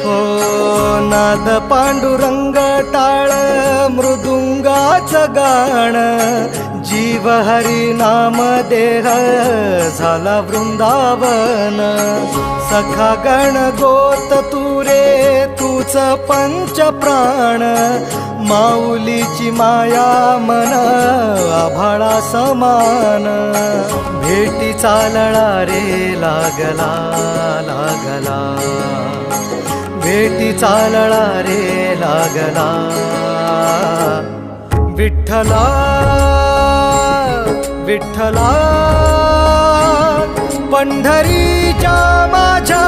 हो नाद पांडुरंग टाळ मृदुंगाचं गाण, जीव हरी नाम देह झाला वृंदावन. सखा गण गोत तुरे तूच पंच प्राण, माऊलीची माया मन आभाळा समान. भेटी चालळा रे लागला लागला, भेटी चालळा रे लागला. विठ्ठला विठ्ठला पंढरीच्या माझ्या